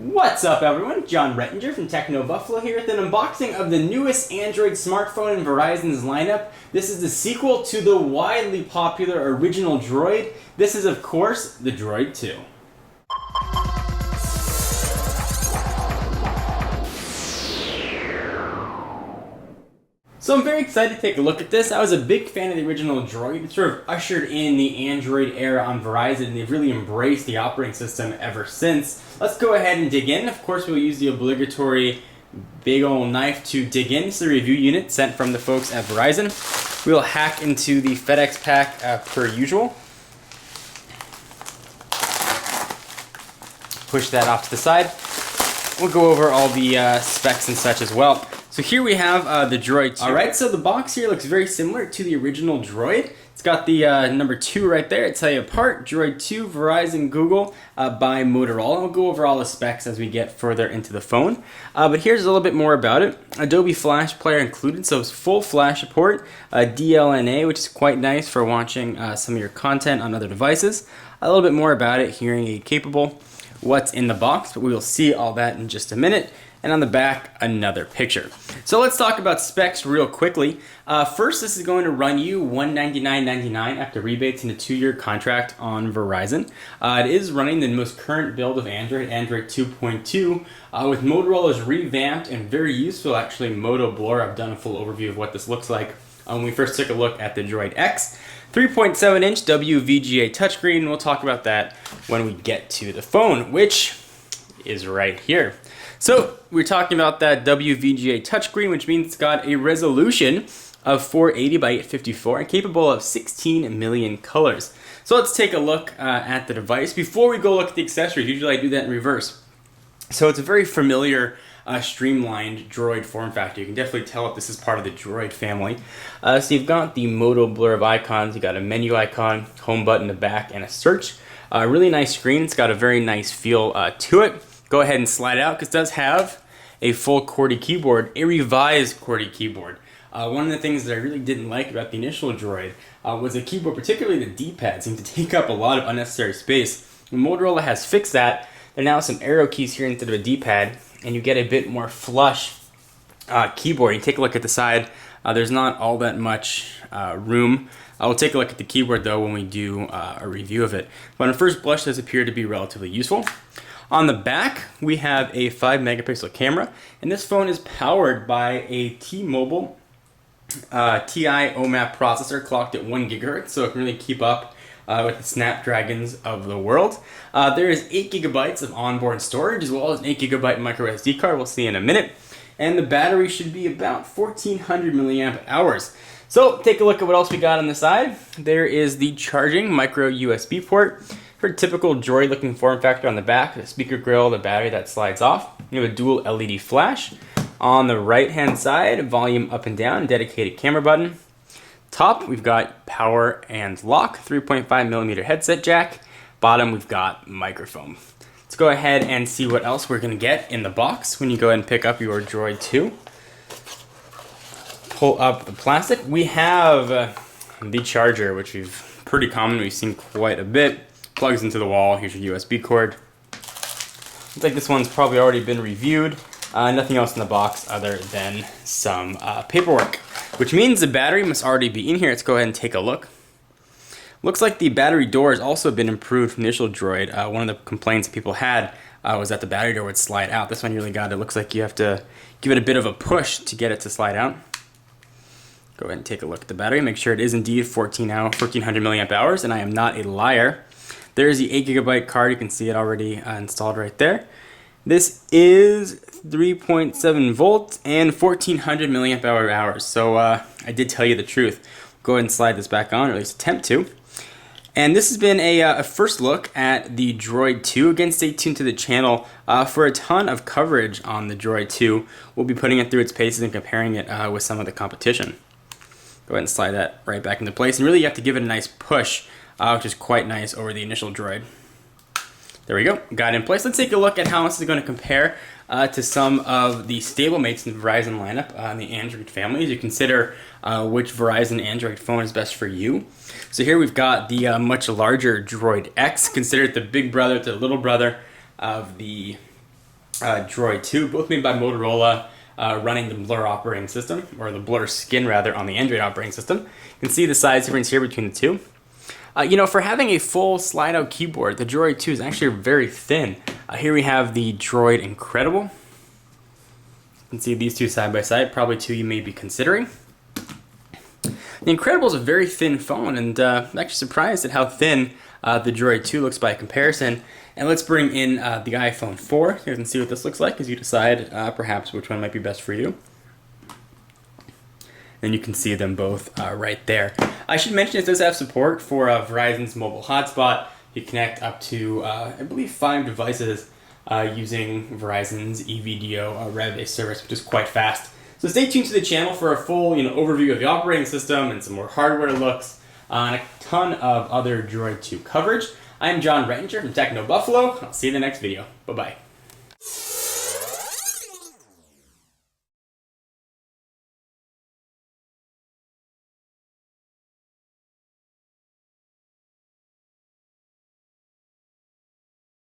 What's up everyone, John Rettinger from TechnoBuffalo here with an unboxing of the newest Android smartphone in Verizon's lineup. This is the sequel to the widely popular original Droid. This is of course the Droid 2. So I'm very excited to take a look at this. I was a big fan of the original Droid. It sort of ushered in the Android era on Verizon, and they've really embraced the operating system ever since. Let's go ahead and dig in. Of course, we'll use the obligatory big ol' knife to dig in. This is the review unit sent from the folks at Verizon. We'll hack into the FedEx pack per usual. Push that off to the side. We'll go over all the specs and such as well. So here we have the Droid 2. Alright, so the box here looks very similar to the original Droid. It's got the number 2 right there. It's tell you apart. Droid 2, Verizon, Google by Motorola. We'll go over all the specs as we get further into the phone. But here's a little bit more about it. Adobe Flash Player included, so it's full flash support. DLNA, which is quite nice for watching some of your content on other devices. A little bit more about it, hearing aid capable. What's in the box, but we will see all that in just a minute. And on the back, another picture. So let's talk about specs real quickly. First, this is going to run you $199.99 after rebates in a 2-year contract on Verizon. It is running the most current build of Android, Android 2.2, with Motorola's revamped and very useful, actually, Moto Blur. I've done a full overview of what this looks like when we first took a look at the Droid X. 3.7-inch WVGA touchscreen. We'll talk about that when we get to the phone, which is right here. So we're talking about that WVGA touchscreen, which means it's got a resolution of 480 by 854 and capable of 16 million colors. So let's take a look at the device. Before we go look at the accessories, usually I do that in reverse. So it's a very familiar streamlined Droid form factor. You can definitely tell if this is part of the Droid family. So you've got the Moto Blur of icons, you've got a menu icon, home button in the back, and a search. Really nice screen. It's got a very nice feel to it. Go ahead and slide it out because it does have a full QWERTY keyboard, a revised QWERTY keyboard. One of the things that I really didn't like about the initial Droid was the keyboard, particularly the D-pad, seemed to take up a lot of unnecessary space. Motorola has fixed that. There are now some arrow keys here instead of a D-pad, and you get a bit more flush keyboard. You take a look at the side. There's not all that much room. We'll take a look at the keyboard though when we do a review of it. But on first blush, does appear to be relatively useful. On the back, we have a 5-megapixel camera, and this phone is powered by a T-Mobile TI OMAP processor clocked at 1 gigahertz, so it can really keep up with the Snapdragons of the world. There is 8 gigabytes of onboard storage, as well as an 8 gigabyte micro SD card, we'll see in a minute. And the battery should be about 1400 milliamp hours. So take a look at what else we got on the side. There is the charging micro USB port. Pretty typical Droid looking form factor on the back. The speaker grill, the battery that slides off. You have a dual LED flash. On the right hand side, volume up and down, dedicated camera button. Top, we've got power and lock, 3.5mm headset jack. Bottom, we've got microphone. Let's go ahead and see what else we're going to get in the box when you go ahead and pick up your Droid 2. Pull up the plastic. We have the charger, which we've pretty common. We've seen quite a bit. Plugs into the wall. Here's your USB cord. Looks like this one's probably already been reviewed. Nothing else in the box other than some paperwork, which means the battery must already be in here. Let's go ahead and take a look. Looks like the battery door has also been improved from the initial Droid. One of the complaints people had was that the battery door would slide out. This one really got it. Looks like you have to give it a bit of a push to get it to slide out. Go ahead and take a look at the battery. Make sure it is indeed 1400 milliamp hours, and I am not a liar. There's the 8 gigabyte card. You can see it already installed right there. This is 3.7 volts and 1400 milliamp hours. So I did tell you the truth. Go ahead and slide this back on, or at least attempt to. And this has been a first look at the Droid 2. Again, stay tuned to the channel for a ton of coverage on the Droid 2. We'll be putting it through its paces and comparing it with some of the competition. Go ahead and slide that right back into place. And really you have to give it a nice push, which is quite nice over the initial Droid. There we go, got it in place. Let's take a look at how this is going to compare to some of the stablemates in the Verizon lineup in the Android family, as you consider which Verizon Android phone is best for you. So here we've got the much larger Droid X, considered the big brother to the little brother of the Droid 2, both made by Motorola, running the Blur operating system, or the Blur skin rather, on the Android operating system. You can see the size difference here between the two. You know, for having a full slide-out keyboard, the Droid 2 is actually very thin. Here we have the Droid Incredible. You can see these two side by side, probably two you may be considering. The Incredible is a very thin phone, and I'm actually surprised at how thin the Droid 2 looks by comparison. And let's bring in the iPhone 4. You can see what this looks like as you decide perhaps which one might be best for you. And you can see them both right there. I should mention it does have support for Verizon's mobile hotspot. You connect up to, I believe, 5 devices using Verizon's EVDO Rev-based service, which is quite fast. So stay tuned to the channel for a full overview of the operating system and some more hardware looks and a ton of other Droid 2 coverage. I'm John Rettinger from TechnoBuffalo. I'll see you in the next video. Bye-bye.